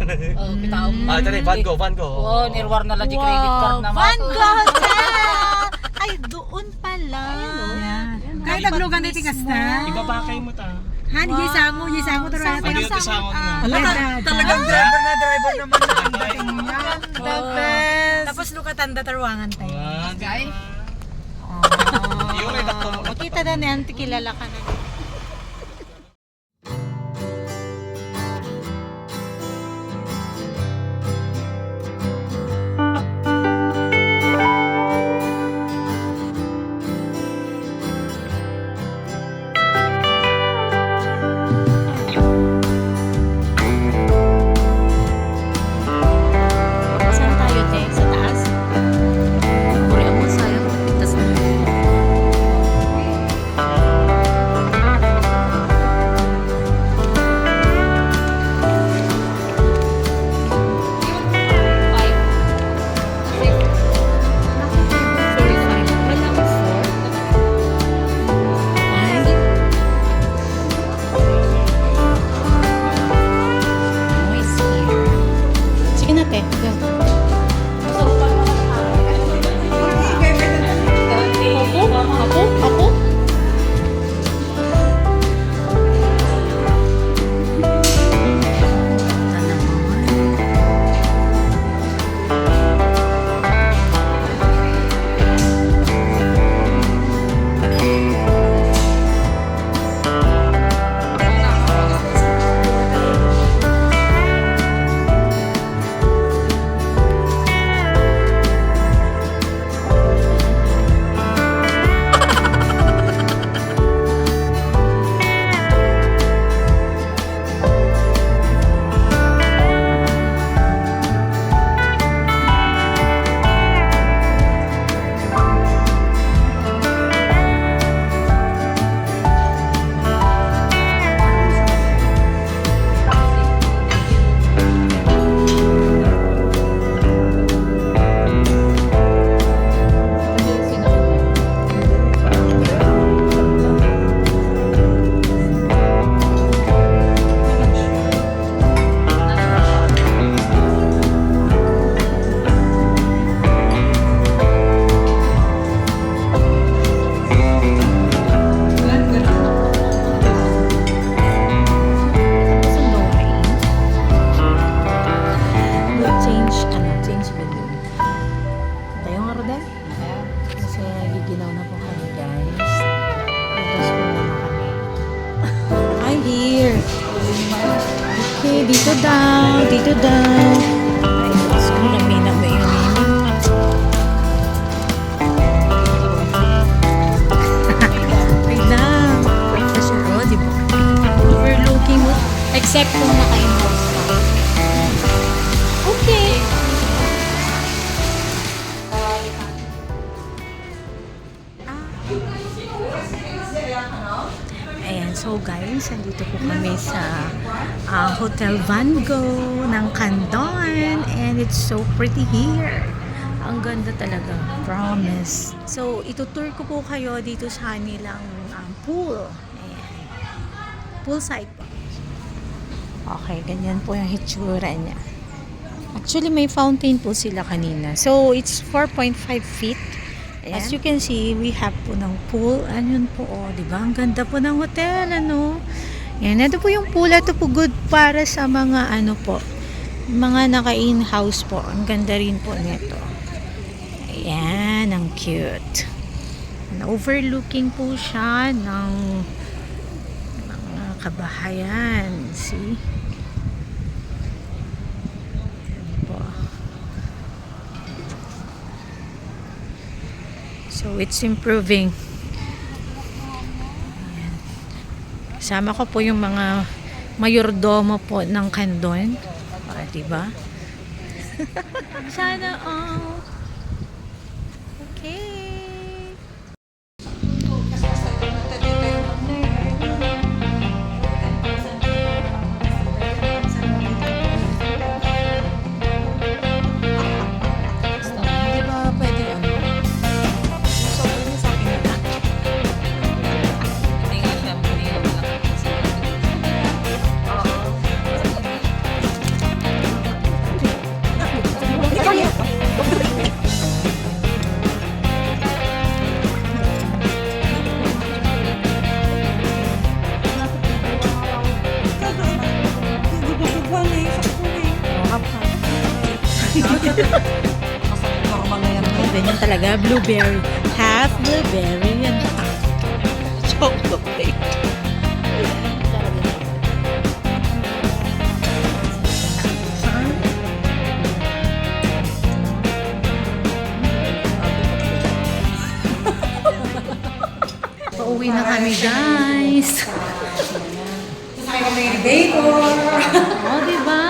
Kita mo. Dali, Van Gogh. Oh, nirwar na lang di credit card na Van Gogh Hotel! Ay, doon pala. Kahit naglugan na tikas na. Ibabakay mo ta. Han, gisango taro natin. Pwede yung kasama na. Talagang driver naman na ang dating niya. The best. Tapos lukatanda taruangan tayo. Guys. Yung may takto mo. Makita na niyan, kilala ka na. Saan tayo, te? Sa taas? Korea mo sayang. Tas na. Sige na, te. Go. Ako? Change balloon. Tayo nga, Rodel? Kasi giginaw na po kami, guys. Tapos po muna kami. I'm here. Okay, dito daw. Ay, Diyos ko, namina mo yun. Wait lang. Kasi, di ba? Overlooking mo. Except kung naka-inbox ka. Okay. Ayan, so guys, andito po kami sa Hotel Van Gogh ng Candon and it's so pretty here. Ang ganda talaga, promise. So, itutour ko po kayo dito sa kanilang pool. Ayan. Poolside po. Okay, ganyan po yung hitsura niya. Actually, may fountain po sila kanina. So, it's 4.5 feet. Ayan. As you can see, we have po ng pool. Ayun po, oh, diba? Ang ganda po ng hotel, ano? Yan, ito po yung pool. Ito po good para sa mga, ano po, mga naka-in-house po. Ang ganda rin po nito. Ayan, ang cute. Overlooking po siya ng mga kabahayan. See? So, it's improving. Ayan. Kasama ko po yung mga mayordomo po ng Candon. Diba? Sana all. Okay. Normal na yan. Ganyan talaga, blueberry. Half blueberry and half chocolate. Pauwi na kami, guys. Oh, diba?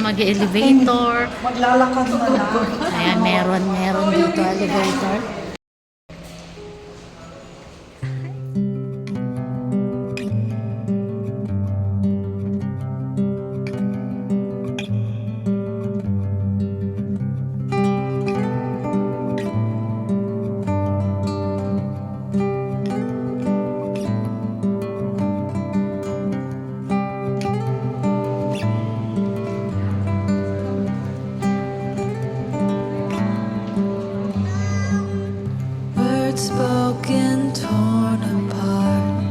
Mag-elevator. Maglalakad na lang. Ayan, meron dito elevator. Words spoken, torn apart,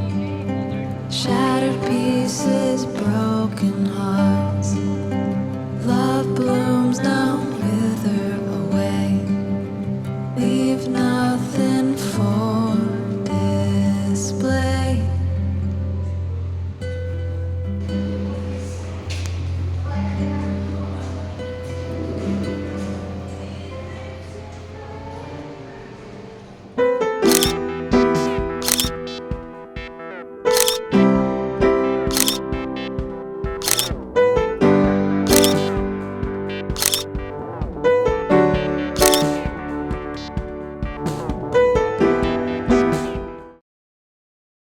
shattered pieces, broken hearts. Love blooms now, wither away. Leave nothing for display.